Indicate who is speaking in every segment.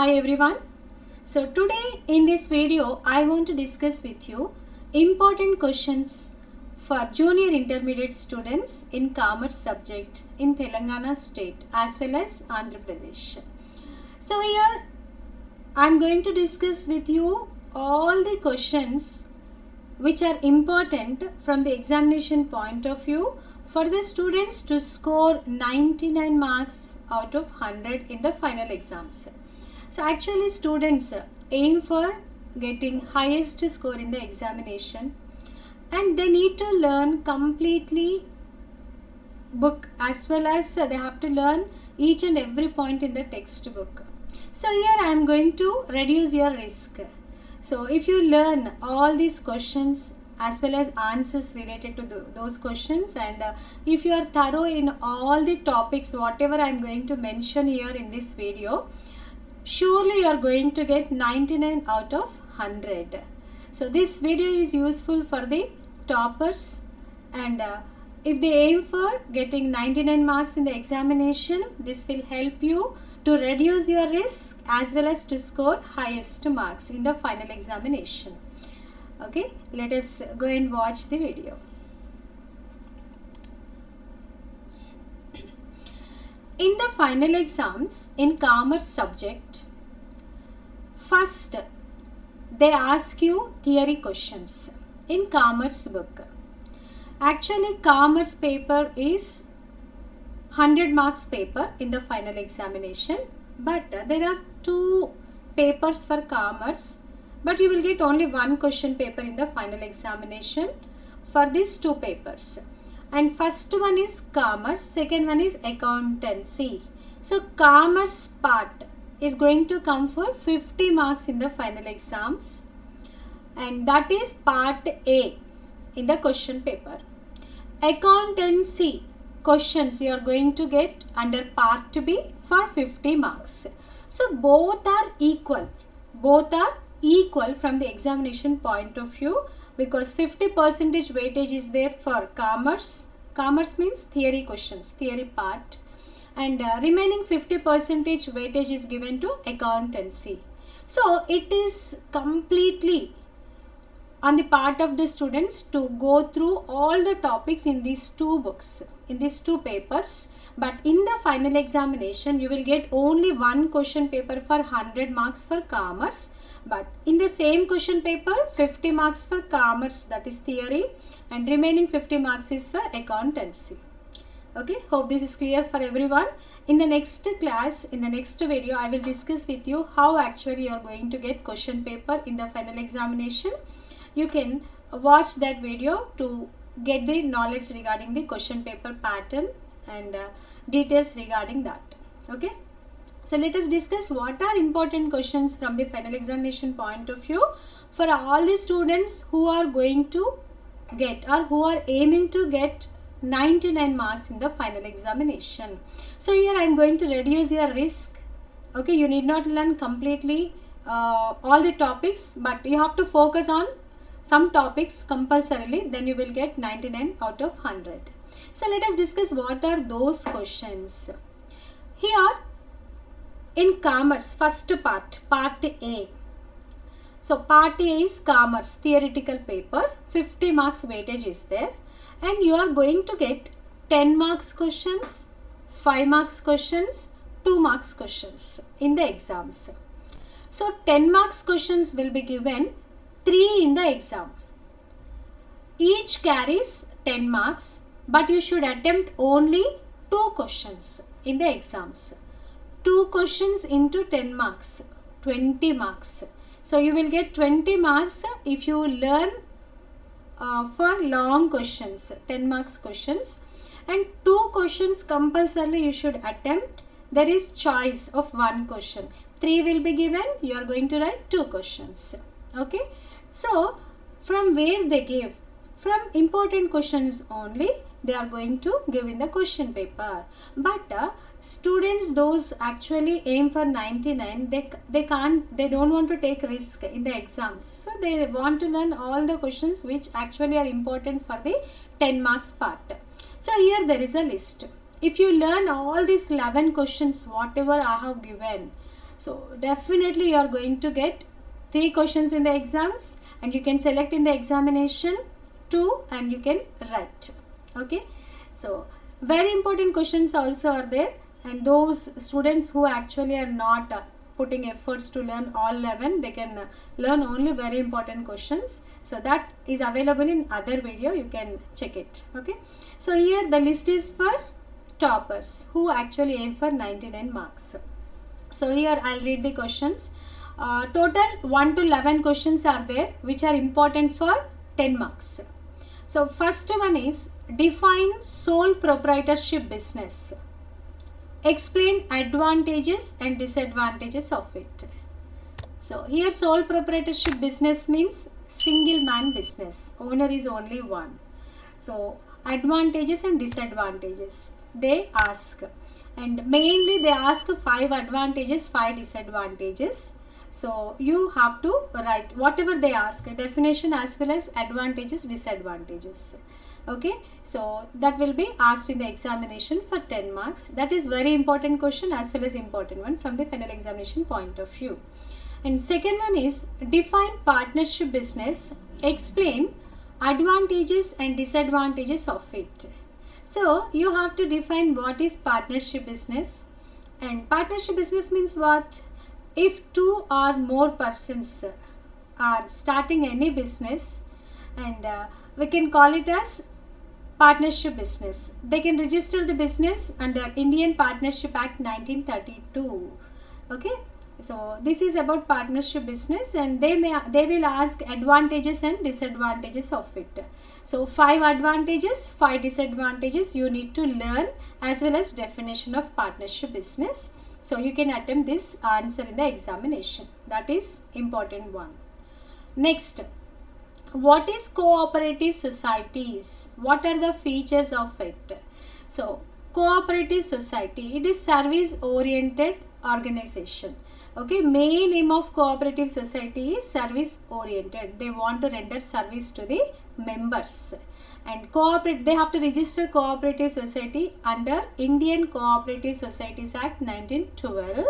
Speaker 1: Hi everyone. So today in this video I want to discuss with you important questions for junior intermediate students in commerce subject in Telangana state as well as Andhra Pradesh. So here I am going to discuss with you all the questions which are important from the examination point of view for the students to score 99 marks out of 100 in the final exams. So actually students aim for getting highest score in the examination, and they need to learn completely book as well as they have to learn each and every point in the textbook. So here I am going to reduce your risk. So if you learn all these questions as well as answers related to those questions, and if you are thorough in all the topics whatever I am going to mention here in this video, surely you are going to get 99 out of 100. So this video is useful for the toppers, and if they aim for getting 99 marks in the examination, this will help you to reduce your risk as well as to score highest marks in the final examination. Okay, let us go and watch the video. In the final exams in commerce subject, first they ask you theory questions in commerce book. Actually commerce paper is 100 marks paper in the final examination, but there are two papers for commerce, but you will get only one question paper in the final examination for these two papers. And first one is commerce, second one is accountancy. So commerce part is going to come for 50 marks in the final exams, and that is part A in the question paper. Accountancy questions you are going to get under part B for 50 marks. So both are equal. Both are equal from the examination point of view, because 50% weightage is there for commerce. Commerce means theory questions, theory part, and remaining 50% weightage is given to accountancy. So it is completely on the part of the students to go through all the topics in these two books, in these two papers. But in the final examination you will get only one question paper for 100 marks for commerce, but in the same question paper 50 marks for commerce, that is theory, and remaining 50 marks is for accountancy. Okay, hope this is clear for everyone. In the next class, in the next video, I will discuss with you how actually you are going to get question paper in the final examination. You can watch that video to get the knowledge regarding the question paper pattern and details regarding that. Okay, so let us discuss what are important questions from the final examination point of view for all the students who are going to get or who are aiming to get 99 marks in the final examination. So here I am going to reduce your risk. Okay, you need not learn completely all the topics, but you have to focus on some topics compulsorily, then you will get 99 out of 100. So let us discuss what are those questions. Here in commerce, first part A. So part A is commerce theoretical paper, 50 marks weightage is there, and you are going to get 10 marks questions, 5 marks questions, 2 marks questions in the exams. So 10 marks questions will be given 3 in the exam. Each carries 10 marks, but you should attempt only 2 questions in the exams. 2 questions into 10 marks, 20 marks. So you will get 20 marks if you learn for long questions, 10 marks questions, and 2 questions compulsorily you should attempt. There is choice of 1 question. 3 will be given, you are going to write 2 questions. Okay, so from where they give? From important questions only they are going to give in the question paper. But students those actually aim for 99, they don't want to take risk in the exams, so they want to learn all the questions which actually are important for the 10 marks part. So here there is a list. If you learn all these 11 questions whatever I have given, So definitely you are going to get 3 questions in the exams, and you can select in the examination 2 and you can write. Okay, so very important questions also are there, and those students who actually are not putting efforts to learn all 11, they can learn only very important questions. So that is available in other video, you can check it. Okay, so here the list is for toppers who actually aim for 99 marks. So here I'll read the questions. Total 1 to 11 questions are there which are important for 10 marks. So first one is define sole proprietorship business. Explain advantages and disadvantages of it. So here sole proprietorship business means single man business. Owner is only one. So advantages and disadvantages they ask, and mainly they ask 5 advantages, 5 disadvantages. So you have to write whatever they ask, definition as well as advantages, disadvantages. Okay, so that will be asked in the examination for 10 marks. That is very important question as well as important one from the final examination point of view. And second one is define partnership business. Explain advantages and disadvantages of it. So you have to define what is partnership business. And partnership business means what? If 2 or more persons are starting any business, and we can call it as partnership business. They can register the business under Indian Partnership Act 1932. Okay, so this is about partnership business, and they will ask advantages and disadvantages of it. So 5 advantages, 5 disadvantages you need to learn, as well as definition of partnership business. So you can attempt this answer in the examination. That is important one. Next, what is cooperative societies? What are the features of it? So cooperative society, it is service oriented organization. Okay, main aim of cooperative society is service oriented. They want to render service to the members, and they have to register cooperative society under Indian Cooperative Societies Act 1912.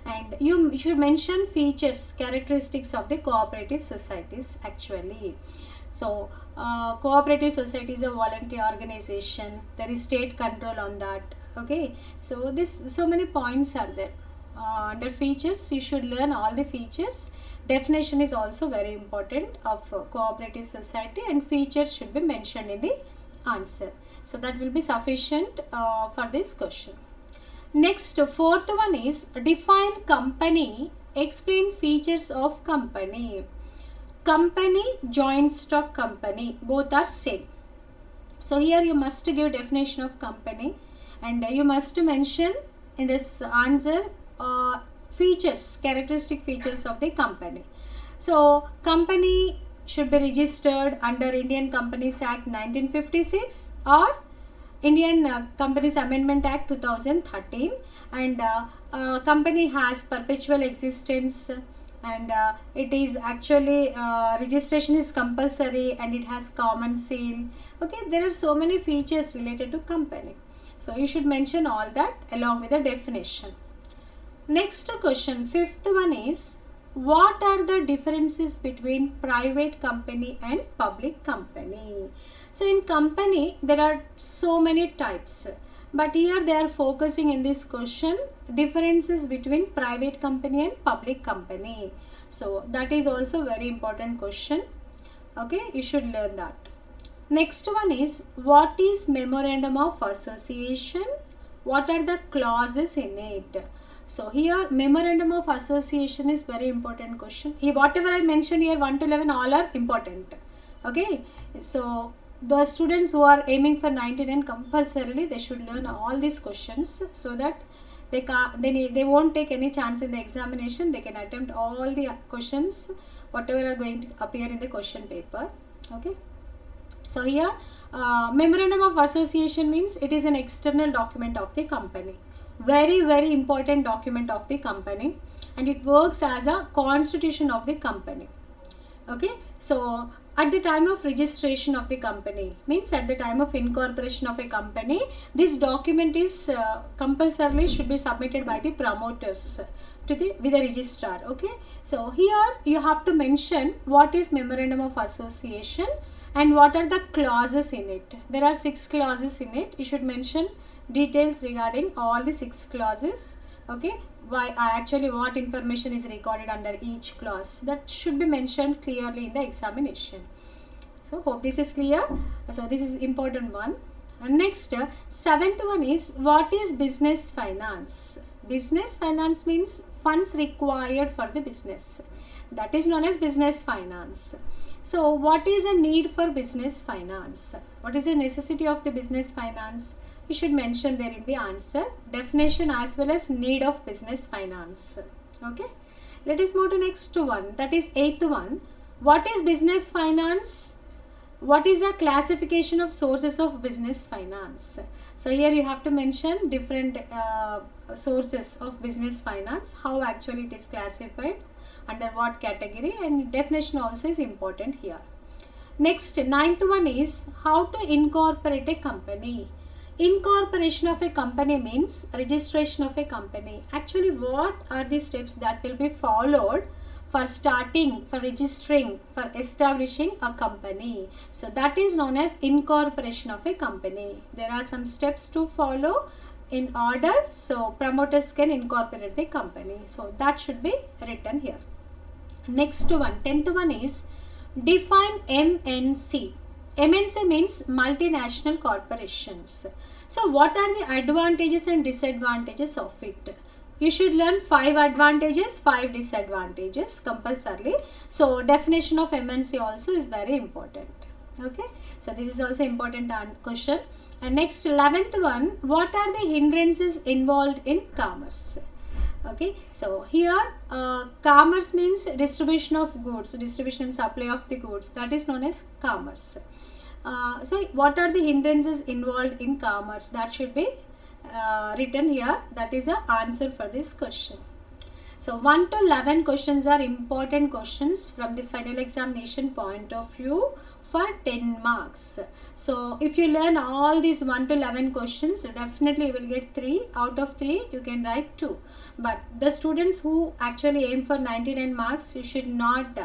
Speaker 1: And you should mention features, characteristics of the cooperative societies actually. So cooperative society is a voluntary organization. There is state control on that. Okay, so so many points are there. Under features you should learn all the features. Definition is also very important of cooperative society, and features should be mentioned in the answer. So that will be sufficient for this question. Next, fourth one is define company. Explain features of company. Company, joint stock company, both are same. So here you must give definition of company, and you must mention in this answer features, characteristic features of the company. So company should be registered under Indian Companies Act 1956 or Indian Companies Amendment Act 2013, and company has perpetual existence, and it is actually registration is compulsory, and it has common seal. Okay, there are so many features related to company, so you should mention all that along with the definition. Next question, fifth one is what are the differences between private company and public company? So in company there are so many types, but here they are focusing in this question differences between private company and public company. So that is also very important question. Okay, you should learn that. Next one is what is memorandum of association? What are the clauses in it? So here memorandum of association is very important question. Here whatever I mentioned here 1 to 11 all are important. Okay, so the students who are aiming for 99 compulsorily they should learn all these questions, so that they won't take any chance in the examination. They can attempt all the questions whatever are going to appear in the question paper. Okay, so here memorandum of association means it is an external document of the company, very important document of the company, and it works as a constitution of the company. Okay, so at the time of registration of the company, means at the time of incorporation of a company, this document is compulsorily should be submitted by the promoters to the with the registrar. Okay, so here you have to mention what is memorandum of association and what are the clauses in it. There are 6 clauses in it. You should mention details regarding all the 6 clauses. Okay, why actually what information is recorded under each clause, that should be mentioned clearly in the examination. So hope this is clear. So this is important one. And next, 7th one is, what is business finance? Business finance means funds required for the business. That is known as business finance. So what is the need for business finance? What is the necessity of the business finance? You should mention there in the answer, definition as well as need of business finance. Okay, let us move to next one, that is 8th one. What is business finance? What is the classification of sources of business finance? So here you have to mention different sources of business finance, how actually it is classified, under what category, and definition also is important here. Next, 9th one is how to incorporate a company. Incorporation of a company means registration of a company. Actually, what are the steps that will be followed for starting, for registering, for establishing a company? So that is known as incorporation of a company. There are some steps to follow in order so promoters can incorporate the company. So that should be written here. Next one, 10th one is define MNC. MNC means multinational corporations. So what are the advantages and disadvantages of it? You should learn 5 advantages, 5 disadvantages compulsorily. So definition of MNC also is very important. Okay, so this is also important question. And next, 11th one, what are the hindrances involved in commerce? Okay, so here commerce means distribution of goods, distribution and supply of the goods, that is known as commerce. So what are the hindrances involved in commerce? That should be written here. That is the answer for this question. So 1 to 11 questions are important questions from the final examination point of view for 10 marks. So if you learn all these 1 to 11 questions, definitely you will get 3 out of 3. You can write 2. But the students who actually aim for 99 marks, you should not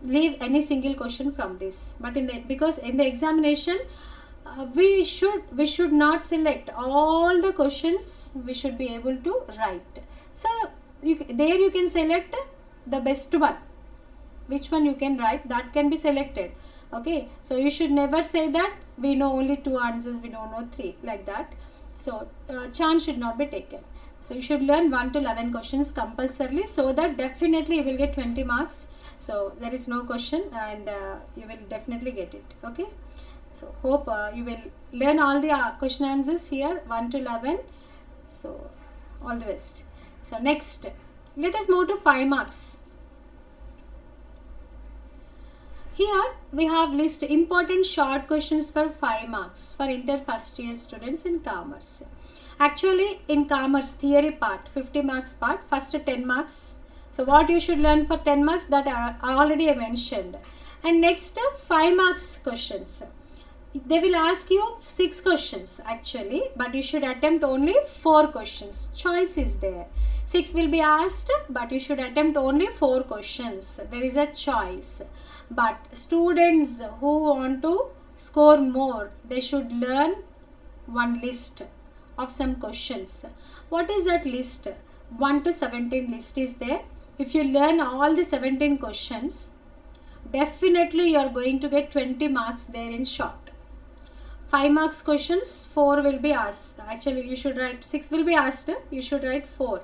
Speaker 1: leave any single question from this. But because in the examination, we should not select all the questions. We should be able to write. So there you can select the best one. Which one you can write, that can be selected. Okay, so you should never say that we know only 2 answers, we don't know 3, like that. So chance should not be taken. So you should learn 1 to 11 questions compulsorily, so that definitely you will get 20 marks. So there is no question, and you will definitely get it. Okay, so hope you will learn all the question answers here 1 to 11. So all the best. So next, let us move to 5 marks. Here we have list important short questions for 5 marks for inter first year students in commerce. Actually in commerce theory part, 50 marks part, first 10 marks. So what you should learn for 10 marks, that I already mentioned. And next 5 marks questions. They will ask you 6 questions actually, but you should attempt only 4 questions. Choice is there. 6 will be asked, but you should attempt only 4 questions. There is a choice. But students who want to score more, they should learn one list of some questions. What is that list? 1 to 17 list is there. If you learn all the 17 questions, definitely you are going to get 20 marks there in short. 5 marks questions, 4 will be asked. Actually you should write, 6 will be asked, you should write 4.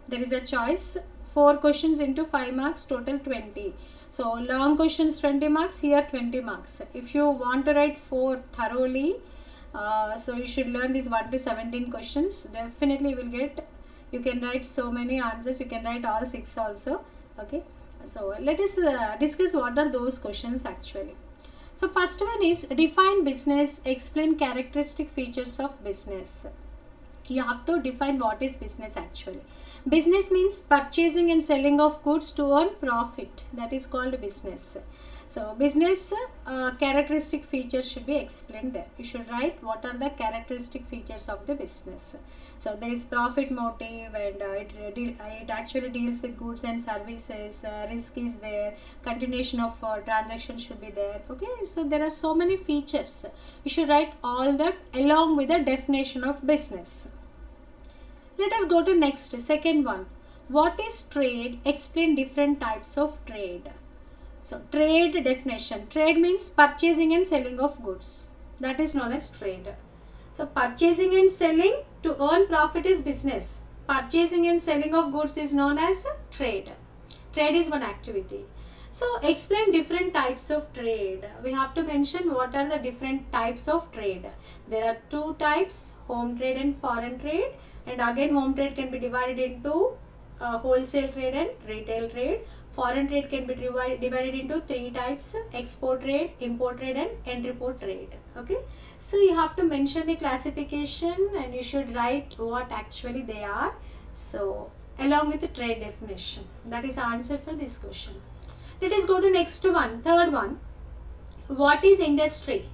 Speaker 1: There is a choice. 4 questions into 5 marks, total 20. So long questions 20 marks, here 20 marks. If you want to write 4 thoroughly, so you should learn these 1 to 17 questions. Definitely you will get, you can write so many answers, you can write all 6 also. Okay, so let us discuss what are those questions actually. So first one is define business, explain characteristic features of business. You have to define what is business actually. Business means purchasing and selling of goods to earn profit. That is called business. So business characteristic features should be explained there. You should write what are the characteristic features of the business. So there is profit motive, and it actually deals with goods and services. Risk is there. Continuation of transaction should be there. Okay, so there are so many features. You should write all that along with the definition of business. Let us go to next, second one. What is trade? Explain different types of trade. So trade definition. Trade means purchasing and selling of goods. That is known as trade. So purchasing and selling to earn profit is business. Purchasing and selling of goods is known as trade. Trade is one activity. So explain different types of trade. We have to mention what are the different types of trade. There are two types, home trade and foreign trade. And again, home trade can be divided into wholesale trade and retail trade. Foreign trade can be divided into three types: export trade, import trade, and entrepot trade. Okay, so you have to mention the classification and you should write what actually they are. So along with the trade definition. That is the answer for this question. Let us go to next one, third one. What is industry?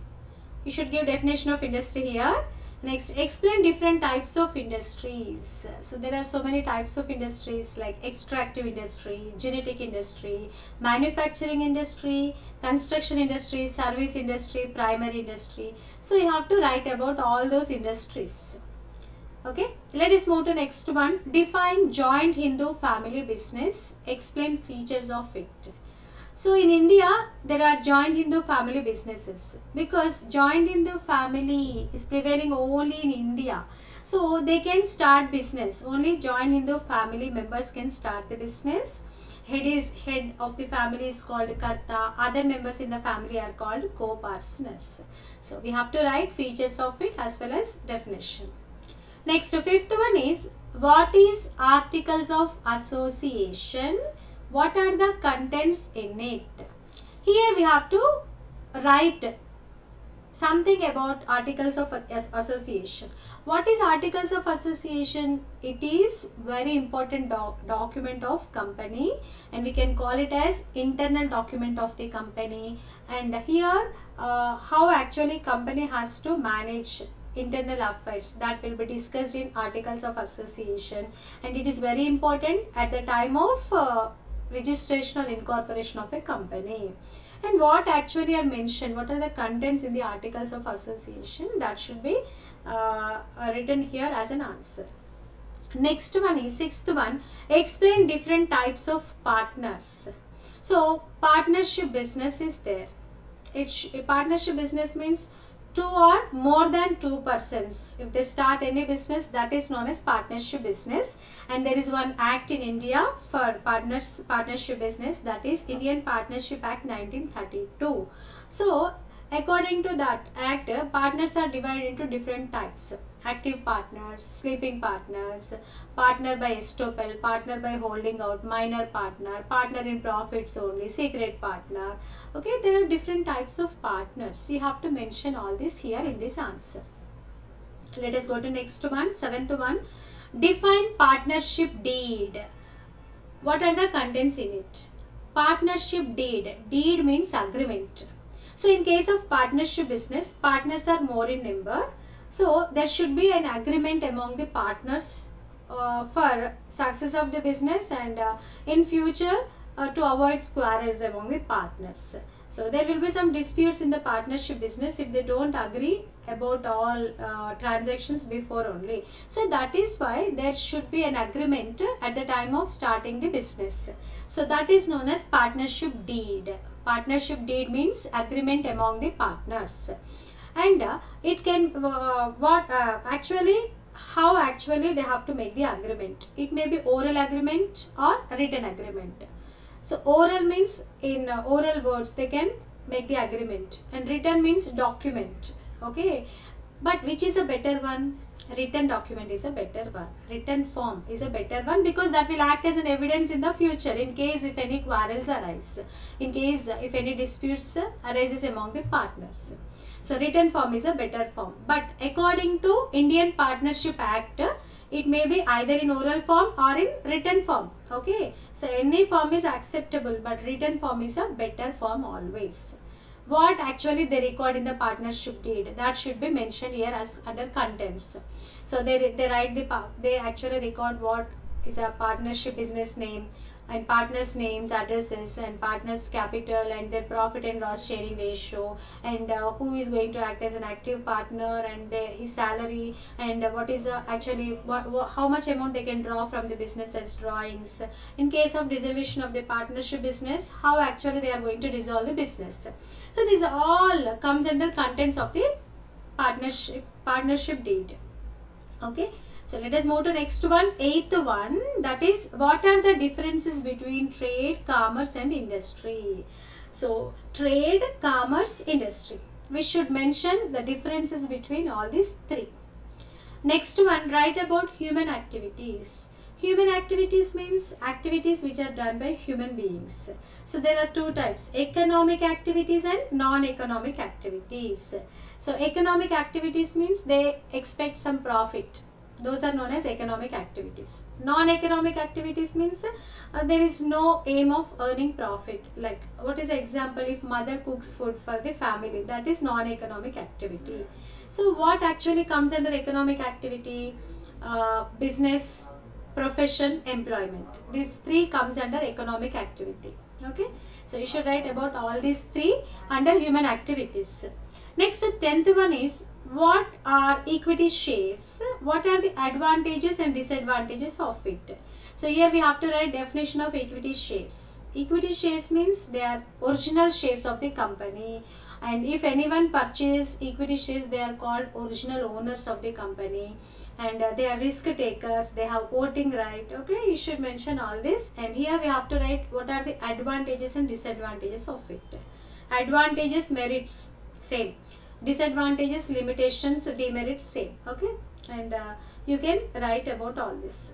Speaker 1: You should give definition of industry here. Next, explain different types of industries. So there are so many types of industries like extractive industry, genetic industry, manufacturing industry, construction industry, service industry, primary industry. So you have to write about all those industries. Okay, let us move to next one. Define joint Hindu family business. Explain features of it. So in India, there are joint Hindu family businesses because joint Hindu family is prevailing only in India. So they can start business. Only joint Hindu family members can start the business. Head of the family is called Karta. Other members in the family are called co-partners. So we have to write features of it as well as definition. Next, fifth one is what is articles of association? What are the contents in it? Here we have to write something about articles of association. What is articles of association? It is very important document of company, and we can call it as internal document of the company. And here how actually company has to manage internal affairs, that will be discussed in articles of association, and it is very important at the time of registration or incorporation of a company. And what actually are mentioned, what are the contents in the articles of association, that should be written here as an answer. Next one is sixth one. Explain different types of partners. So partnership business is there. Partnership business means two or more than two persons. If they start any business, that is known as partnership business. And there is one act in India for partnership business, that is Indian Partnership Act 1932. So according to that act, partners are divided into different types: active partners, sleeping partners, partner by estoppel, partner by holding out, minor partner, partner in profits only, secret partner. Okay, there are different types of partners. You have to mention all this here in this answer. Let us go to next one, seventh one. Define partnership deed. What are the contents in it? Partnership deed. Deed means agreement. So in case of partnership business, partners are more in number. So there should be an agreement among the partners for success of the business, and in future to avoid quarrels among the partners. So there will be some disputes in the partnership business if they don't agree about all transactions before only. So that is why there should be an agreement at the time of starting the business. So that is known as partnership deed. Partnership deed means agreement among the partners. And it can how actually they have to make the agreement. It may be oral agreement or written agreement. So oral means in oral words they can make the agreement, and written means document. Okay, but which is a better one? Written document is a better one. Written form is a better one because that will act as an evidence in the future in case if any quarrels arise, in case if any disputes arises among the partners. So written form is a better form. But according to Indian Partnership Act, it may be either in oral form or in written form. Okay. So any form is acceptable, but written form is a better form always. What actually they record in the partnership deed, that should be mentioned here as under contents. So they write they actually record what is a partnership business name and partners names, addresses, and partners capital and their profit and loss sharing ratio, and who is going to act as an active partner, and his salary, and what is actually how much amount they can draw from the business as drawings. In case of dissolution of the partnership business, how actually they are going to dissolve the business. So these all comes under contents of the partnership deed. Okay. So let us move to next one, eighth one, that is what are the differences between trade, commerce and industry. So trade, commerce, industry. We should mention the differences between all these three. Next one, write about human activities. Human activities means activities which are done by human beings. So there are two types, economic activities and non-economic activities. So economic activities means they expect some profit. Those are known as economic activities. Non-economic activities means there is no aim of earning profit. Like what is the example, if mother cooks food for the family, that is non-economic activity. So what actually comes under economic activity? Business, profession, employment. These three comes under economic activity. Okay. So you should write about all these three under human activities. Next, 10th one is what are equity shares? What are the advantages and disadvantages of it? So here we have to write definition of equity shares. Equity shares means they are original shares of the company, and if anyone purchases equity shares, they are called original owners of the company, and they are risk takers, they have voting right. Okay, you should mention all this, and here we have to write what are the advantages and disadvantages of it. Advantages, merits, same. Disadvantages, limitations, demerits, same. Okay, and you can write about all this.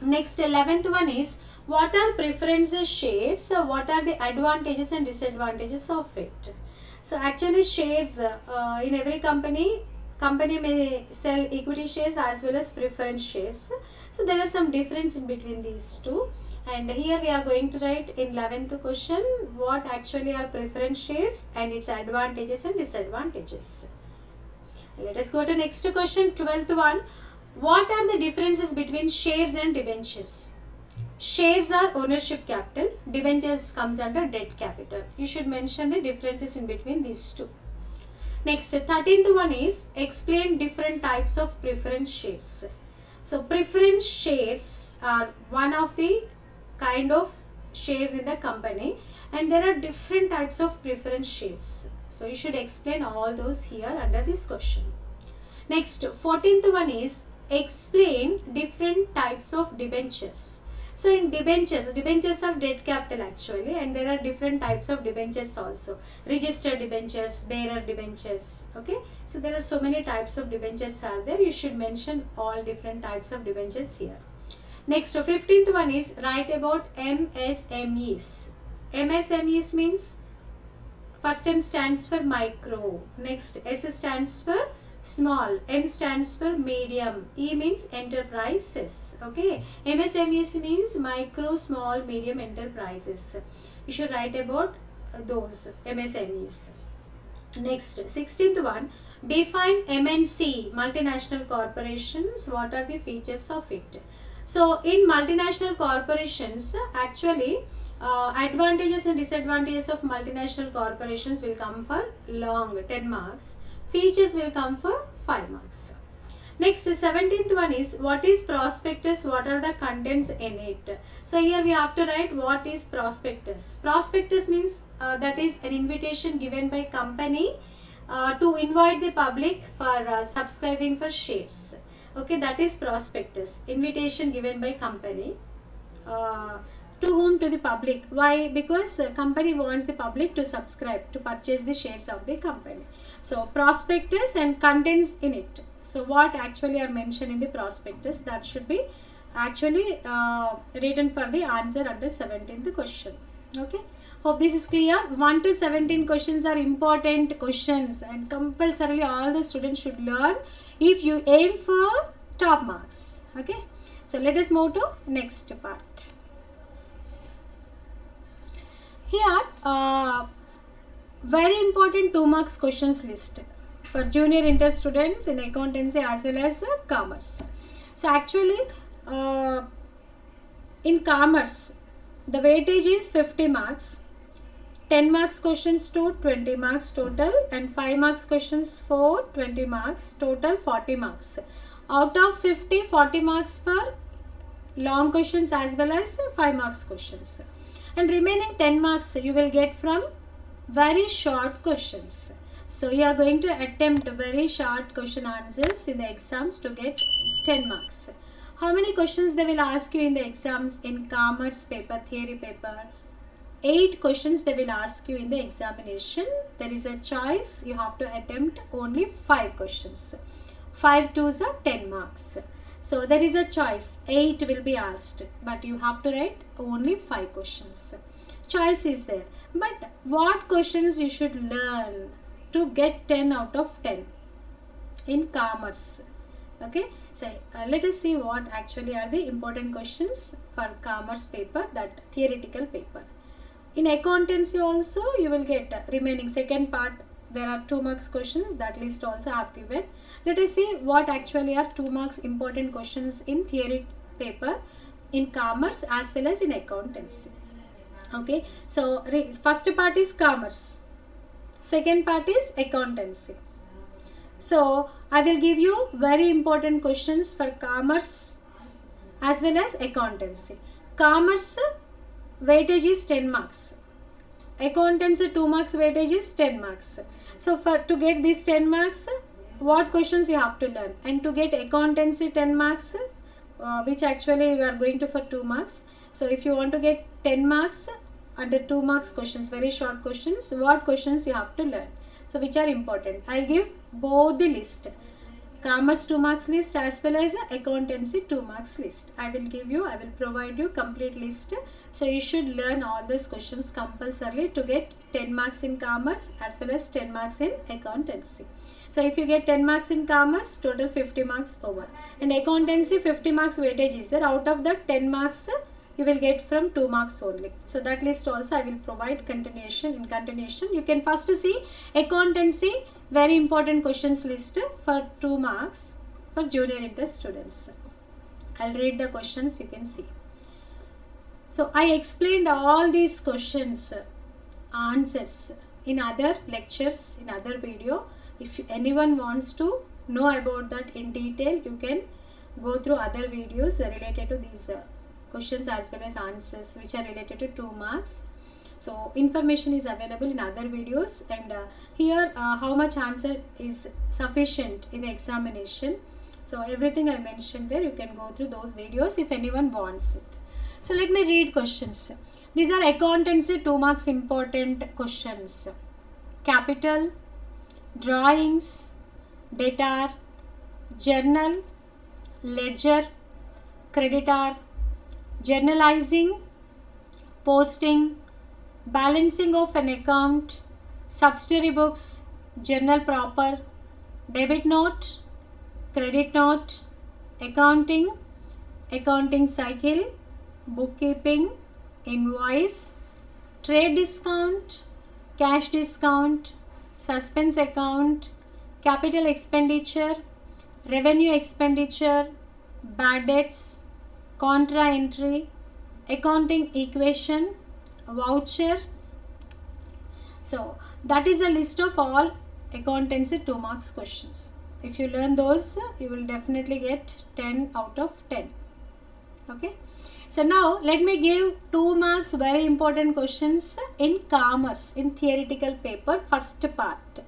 Speaker 1: Next, 11th one is what are preferences shares? What are the advantages and disadvantages of it? So actually shares in every company may sell equity shares as well as preference shares. So there are some difference in between these two, and here we are going to write in 11th question what actually are preference shares and its advantages and disadvantages. Let us go to next question, 12th one. What are the differences between shares and debentures? Shares are ownership capital, debentures comes under debt capital. You should mention the differences in between these two. Next, 13th one is explain different types of preference shares. So preference shares are one of the kind of shares in the company, and there are different types of preference shares. So you should explain all those here under this question. Next, 14th one is explain different types of debentures. So in debentures are debt capital actually, and there are different types of debentures also. Registered debentures, bearer debentures. Okay, so there are so many types of debentures are there. You should mention all different types of debentures here. Next, 15th one is write about MSMEs. MSMEs means first M stands for micro. Next, S stands for small, M stands for medium, E means enterprises. Okay, MSMEs means micro, small, medium enterprises. You should write about those MSMEs. Next, 16th one, define MNC, multinational corporations. What are the features of it? So in multinational corporations, actually advantages and disadvantages of multinational corporations will come for long 10 marks. Features will come for 5 marks. Next, 17th one is what is prospectus, what are the contents in it. So here we have to write what is prospectus. Prospectus means that is an invitation given by company to invite the public for subscribing for shares. Okay, that is prospectus, invitation given by company. To whom? To the public. Why? Because company wants the public to subscribe to purchase the shares of the company. So prospectus and contents in it. So what actually are mentioned in the prospectus, that should be actually written for the answer under 17th question. Okay, hope this is clear. 1 to 17 questions are important questions and compulsorily all the students should learn if you aim for top marks. Okay, so let us move to next part. Here very important 2 marks questions list for junior inter students in accountancy as well as commerce. So actually in commerce the weightage is 50 marks, 10 marks questions to 20 marks total, and 5 marks questions for 20 marks, total 40 marks. Out of 50, 40 marks for long questions as well as 5 marks questions, and remaining 10 marks you will get from very short questions. So you are going to attempt very short question answers in the exams to get 10 marks. How many questions they will ask you in the exams in commerce paper, theory paper? 8 questions they will ask you in the examination. There is a choice, you have to attempt only 5 questions. 5 twos are 10 marks. So there is a choice, 8 will be asked, but you have to write only 5 questions. Choice is there, but what questions you should learn to get 10 out of 10 in commerce? Okay, so let us see what actually are the important questions for commerce paper, that theoretical paper. In accountancy also you will get remaining second part, there are 2 marks questions, that list also I have given. Let us see what actually are 2 marks important questions in theory paper in commerce as well as in accountancy. Okay, so first part is commerce, second part is accountancy. So I will give you very important questions for commerce as well as accountancy. Commerce weightage is 10 marks. Accountancy 2 marks weightage is 10 marks. So for to get these 10 marks, what questions you have to learn? And to get accountancy 10 marks, which actually we are going to for 2 marks. So if you want to get 10 marks under 2 marks questions, very short questions, what questions you have to learn? So which are important? I'll give both the list. Commerce 2 marks list as well as accountancy 2 marks list. I will provide you complete list. So you should learn all those questions compulsorily to get 10 marks in commerce as well as 10 marks in accountancy. So if you get 10 marks in commerce, total 50 marks over. And accountancy 50 marks weightage is there. Out of that 10 marks you will get from 2 marks only. So that list also I will provide continuation. In continuation you can first see accountancy very important questions list for 2 marks for junior inter students. I'll read the questions, you can see. So I explained all these questions answers in other lectures, in other video. If anyone wants to know about that in detail, you can go through other videos related to these questions as well as answers which are related to 2 marks. So information is available in other videos, and here how much answer is sufficient in the examination. So everything I mentioned there, you can go through those videos if anyone wants it. So let me read questions. These are accountancy 2 marks important questions. Capital, drawings, debtor, journal, ledger, creditor, journalizing, posting, balancing of an account, subsidiary books, journal proper, debit note, credit note, accounting, accounting cycle, bookkeeping, invoice, trade discount, cash discount, suspense account, capital expenditure, revenue expenditure, bad debts, contra entry, accounting equation, voucher. So that is a list of all accountancy 2 marks questions. If you learn those, you will definitely get 10 out of 10. Okay. So now let me give 2 marks very important questions in commerce in theoretical paper first part.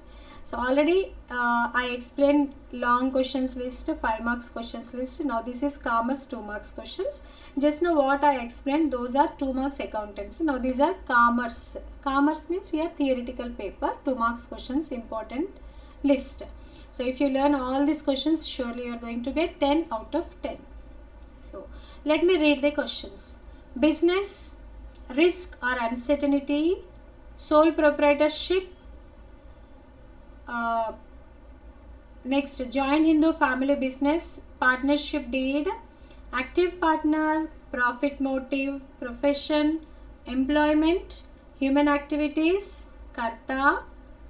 Speaker 1: So already I explained long questions list, 5 marks questions list. Now this is commerce 2 marks questions. Just now what I explained, those are 2 marks accountancy. Now these are commerce. Commerce means here theoretical paper, 2 marks questions important list. So if you learn all these questions, surely you are going to get 10 out of 10. So let me read the questions. Business, risk or uncertainty, sole proprietorship, next joint Hindu family business, partnership deed, active partner, profit motive, profession, employment, human activities, karta,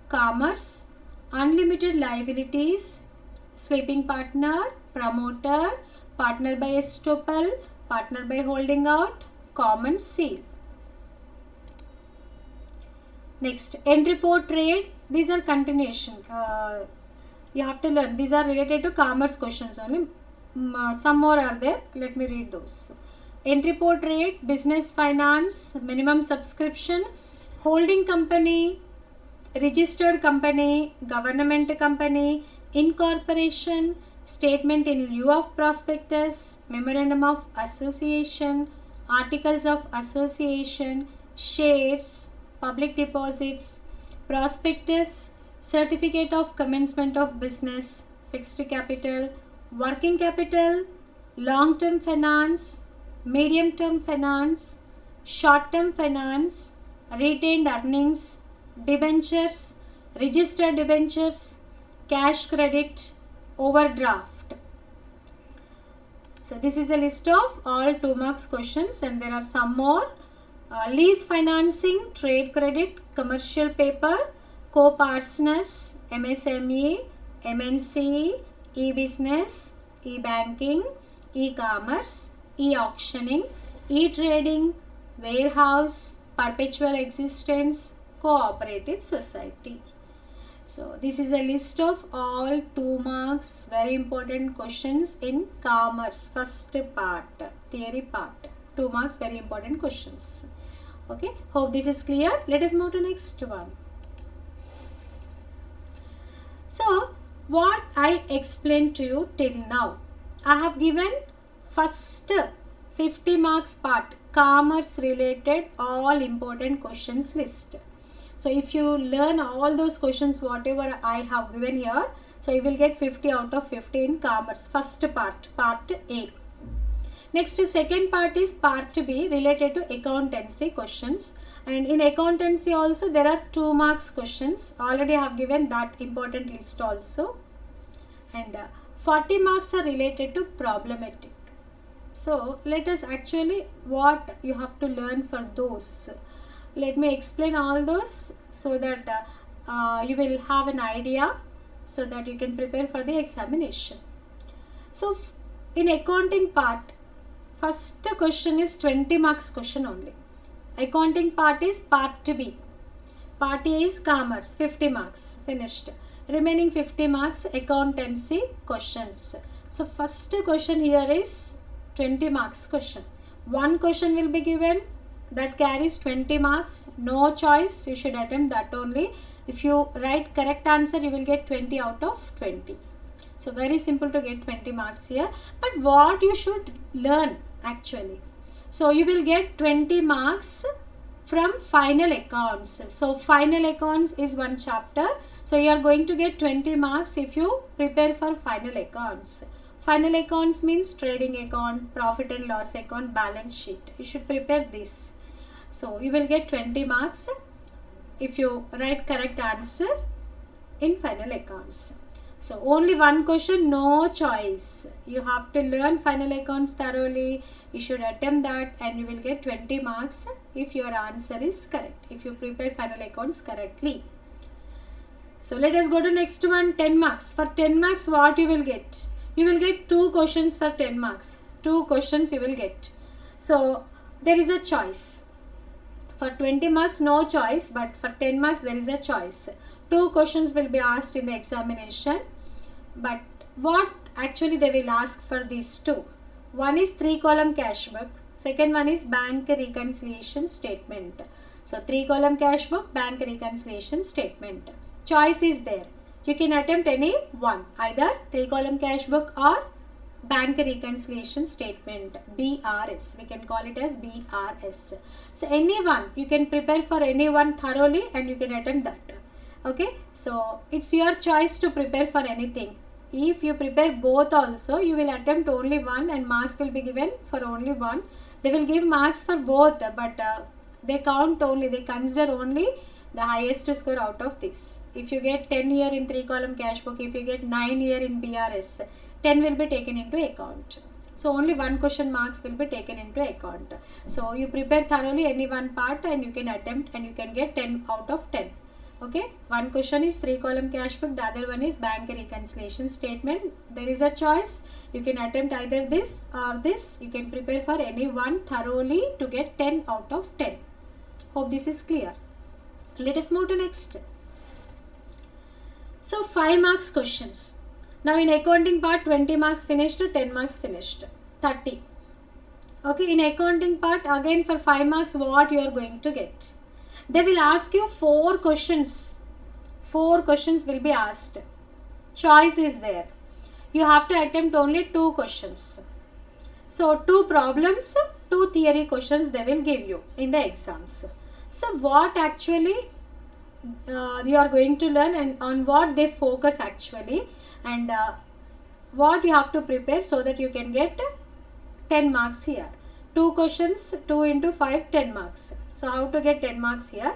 Speaker 1: commerce, unlimited liabilities, sleeping partner, promoter, partner by estoppel, partner by holding out, common seal. Next, entry port trade. These are continuation. You have to learn. These are related to commerce questions only. Some more are there. Let me read those. Entry port trade, business finance, minimum subscription, holding company, registered company, government company, incorporation, statement in lieu of prospectus, memorandum of association, articles of association, shares, public deposits, prospectus, certificate of commencement of business, fixed capital, working capital, long term finance, medium term finance, short term finance, retained earnings, debentures, registered debentures, cash credit, overdraft. So this is a list of all 2 marks questions, and there are some more. Lease financing, trade credit, commercial paper, co-partners, MSME, MNC, e-business, e-banking, e-commerce, e-auctioning, e-trading, warehouse, perpetual existence, cooperative society. So this is a list of all 2 marks very important questions in commerce, first part, theory part. 2 marks very important questions. Okay, hope this is clear. Let us move to next one. So what I explained to you till now, I have given first 50 marks part, commerce related all important questions list. So if you learn all those questions whatever I have given here, so you will get 50 out of 50 in commerce, first part, part A. Next, second part is part B, related to accountancy questions, and in accountancy also there are 2 marks questions. Already I have given that important list also, and 40 marks are related to problematic. So let us actually what you have to learn for those. Let me explain all those so that you will have an idea, so that you can prepare for the examination. So in accounting part, first question is 20 marks question only. Accounting part is part B. Part A is commerce, 50 marks, finished. Remaining 50 marks accountancy questions. So first question here is 20 marks question. One question will be given that carries 20 marks, no choice, you should attempt that only. If you write correct answer, you will get 20 out of 20. So very simple to get 20 marks here. But what you should learn actually, so you will get 20 marks from final accounts. So final accounts is one chapter, so you are going to get 20 marks if you prepare for final accounts. Final accounts means trading account, profit and loss account, balance sheet. You should prepare this. So you will get 20 marks if you write correct answer in final accounts. So only one question, no choice. You have to learn final accounts thoroughly. You should attempt that, and you will get 20 marks if your answer is correct, if you prepare final accounts correctly. So let us go to next one, 10 marks. For 10 marks what you will get? You will get 2 questions for 10 marks. 2 questions you will get. So there is a choice. For 20 marks no choice, but for 10 marks there is a choice. 2 questions will be asked in the examination, but what actually they will ask for these 2? One is 3-column cash book, second one is bank reconciliation statement. So 3-column cash book, bank reconciliation statement. Choice is there. You can attempt any one, either 3-column cash book or bank reconciliation statement, BRS. We can call it as BRS. So any one, you can prepare for any one thoroughly and you can attempt that. Okay, so it's your choice to prepare for anything. If you prepare both also, you will attempt only one and marks will be given for only one. They will give marks for both, but they count only, they consider only the highest score out of this. If you get 10 year in 3 column cash book, if you get 9 year in BRS, 10 will be taken into account. So only one question marks will be taken into account. So you prepare thoroughly any one part and you can attempt and you can get 10 out of 10. Okay, one question is 3 column cash book, the other one is bank reconciliation statement. There is a choice. You can attempt either this or this. You can prepare for any one thoroughly to get 10 out of 10. Hope this is clear. Let us move to next. So 5 marks questions. Now in accounting part 20 marks finished, 10 marks finished, 30. Okay, in accounting part again for 5 marks what you are going to get. They will ask you 4 questions. 4 questions will be asked. Choice is there. You have to attempt only 2 questions. So 2 problems, 2 theory questions they will give you in the exams. So what actually you are going to learn and on what they focus actually, and what you have to prepare so that you can get 10 marks here. 2 questions, 2 into 5, 10 marks. So how to get 10 marks here?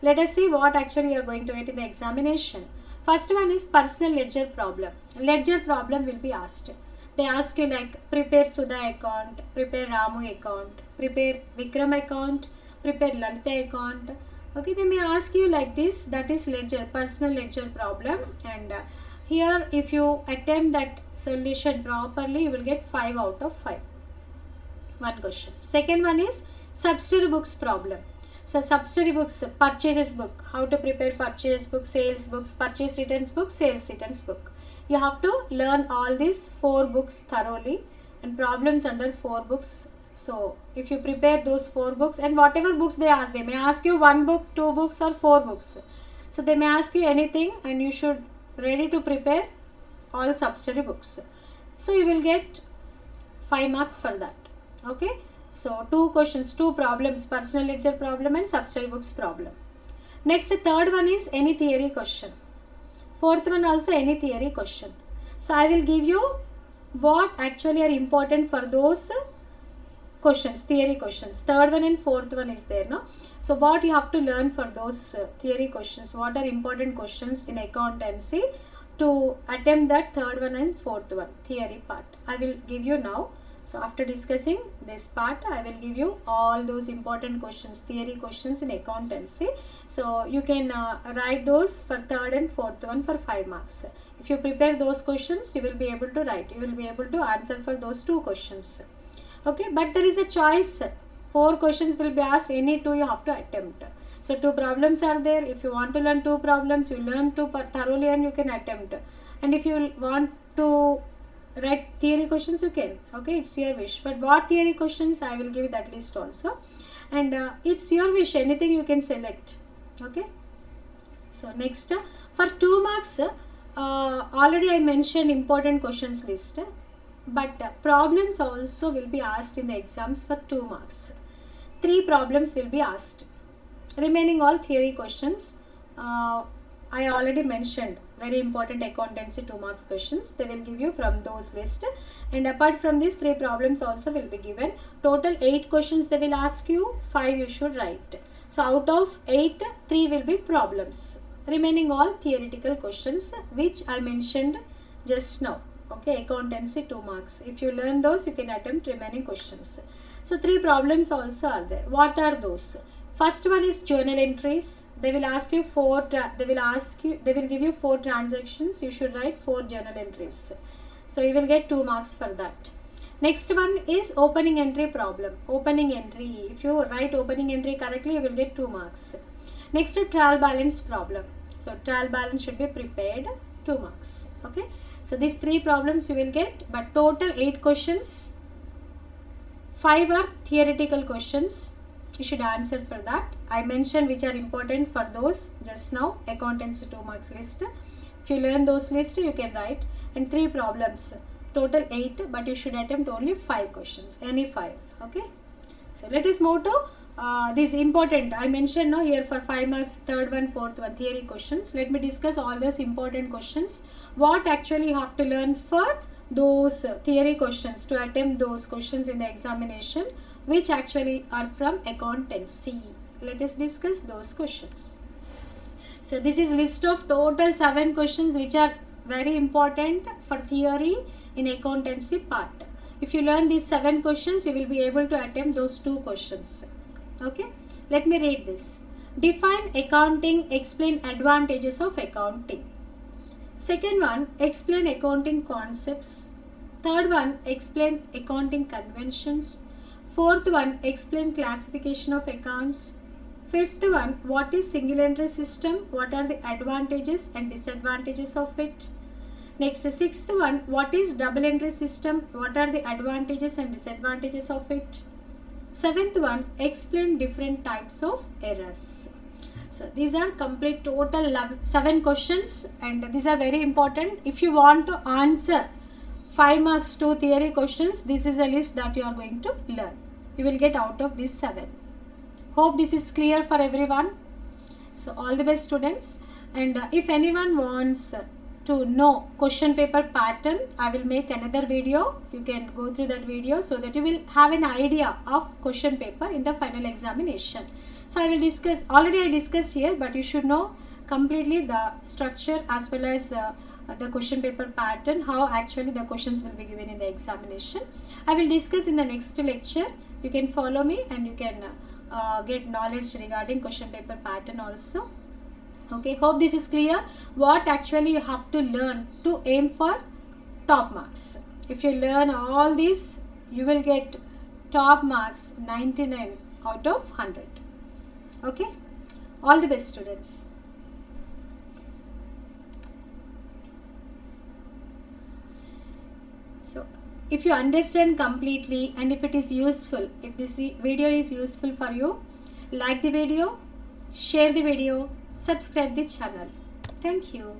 Speaker 1: Let us see what actually you are going to get in the examination. First one is personal ledger problem. Ledger problem will be asked. They ask you like prepare Sudha account, prepare Ramu account, prepare Vikram account, prepare Lalita account. Okay, they may ask you like this. That is ledger, personal ledger problem. And here if you attempt that solution properly, you will get 5 out of 5. One question. Second one is subsidiary books problem. So subsidiary books, purchases book, how to prepare purchase book, sales books, purchase returns book, sales returns book. You have to learn all these 4 books thoroughly and problems under 4 books. So if you prepare those 4 books and whatever books they ask, they may ask you 1 book, 2 books or 4 books. So they may ask you anything and you should ready to prepare all subsidiary books. So you will get 5 marks for that. Okay, so 2 questions, 2 problems, personal ledger problem and subsidiary books problem. Next, third one is any theory question. Fourth one also any theory question. So I will give you what actually are important for those questions, theory questions. Third one and fourth one is there, no? So what you have to learn for those theory questions, what are important questions in accountancy to attempt that third one and fourth one, theory part. I will give you now. So after discussing this part, I will give you all those important questions, theory questions in accountancy. So you can write those for third and fourth one for 5 marks. If you prepare those questions, you will be able to write. You will be able to answer for those 2 questions. Okay, but there is a choice. 4 questions will be asked. Any 2 you have to attempt. So 2 problems are there. If you want to learn 2 problems, you learn 2 thoroughly and you can attempt. And if you want to write theory questions, you can. Okay, it's your wish. But what theory questions, I will give that list also. And it's your wish. Anything you can select. Okay. So next, for 2 marks, already I mentioned important questions list. But problems also will be asked in the exams for 2 marks. 3 problems will be asked. Remaining all theory questions. I already mentioned very important accountancy 2 marks questions. They will give you from those list. And apart from these 3 problems also will be given. Total 8 questions they will ask you. 5 you should write. So out of 8, 3 will be problems. Remaining all theoretical questions which I mentioned just now. Okay, accountancy 2 marks. If you learn those, you can attempt remaining questions. So 3 problems also are there. What are those? First one is journal entries. They will ask you they will give you 4 transactions. You should write 4 journal entries. So you will get 2 marks for that. Next one is opening entry problem. Opening entry. If you write opening entry correctly, you will get 2 marks. Next, trial balance problem. So trial balance should be prepared, 2 marks. Okay. So these 3 problems you will get, but total 8 questions. 5 are theoretical questions. You should answer for that. I mentioned which are important for those just now. Accountancy 2 marks list. If you learn those lists, you can write. And 3 problems. Total 8, but you should attempt only 5 questions. Any 5. Okay. So let us move to this important I mentioned now here for 5 marks, third one, fourth one, theory questions. Let me discuss all those important questions. What actually you have to learn for those theory questions to attempt those questions in the examination, which actually are from accountancy. Let us discuss those questions. So this is list of total 7 questions which are very important for theory in accountancy part. If you learn these 7 questions, you will be able to attempt those 2 questions. Okay, let me read this. Define accounting, explain advantages of accounting. Second one, explain accounting concepts. Third one, explain accounting conventions. Fourth one, explain classification of accounts. Fifth one, what is single entry system? What are the advantages and disadvantages of it? Next, sixth one, what is double entry system? What are the advantages and disadvantages of it? Seventh one, explain different types of errors. So these are complete total 7 questions, and these are very important. If you want to answer 5 marks 2 theory questions, this is a list that you are going to learn. You will get out of these 7. Hope this is clear for everyone. So all the best, students. And if anyone wants to know question paper pattern, I will make another video. You can go through that video so that you will have an idea of question paper in the final examination. So I will discuss, already I discussed here, but you should know completely the structure as well as the question paper pattern, how actually the questions will be given in the examination. I will discuss in the next lecture. You can follow me and you can get knowledge regarding question paper pattern also. Okay, hope this is clear. What actually you have to learn to aim for top marks. If you learn all this, you will get top marks 99 out of 100. Okay, all the best, students. So if you understand completely and if it is useful, if this video is useful for you, like the video, share the video, subscribe the channel. Thank you.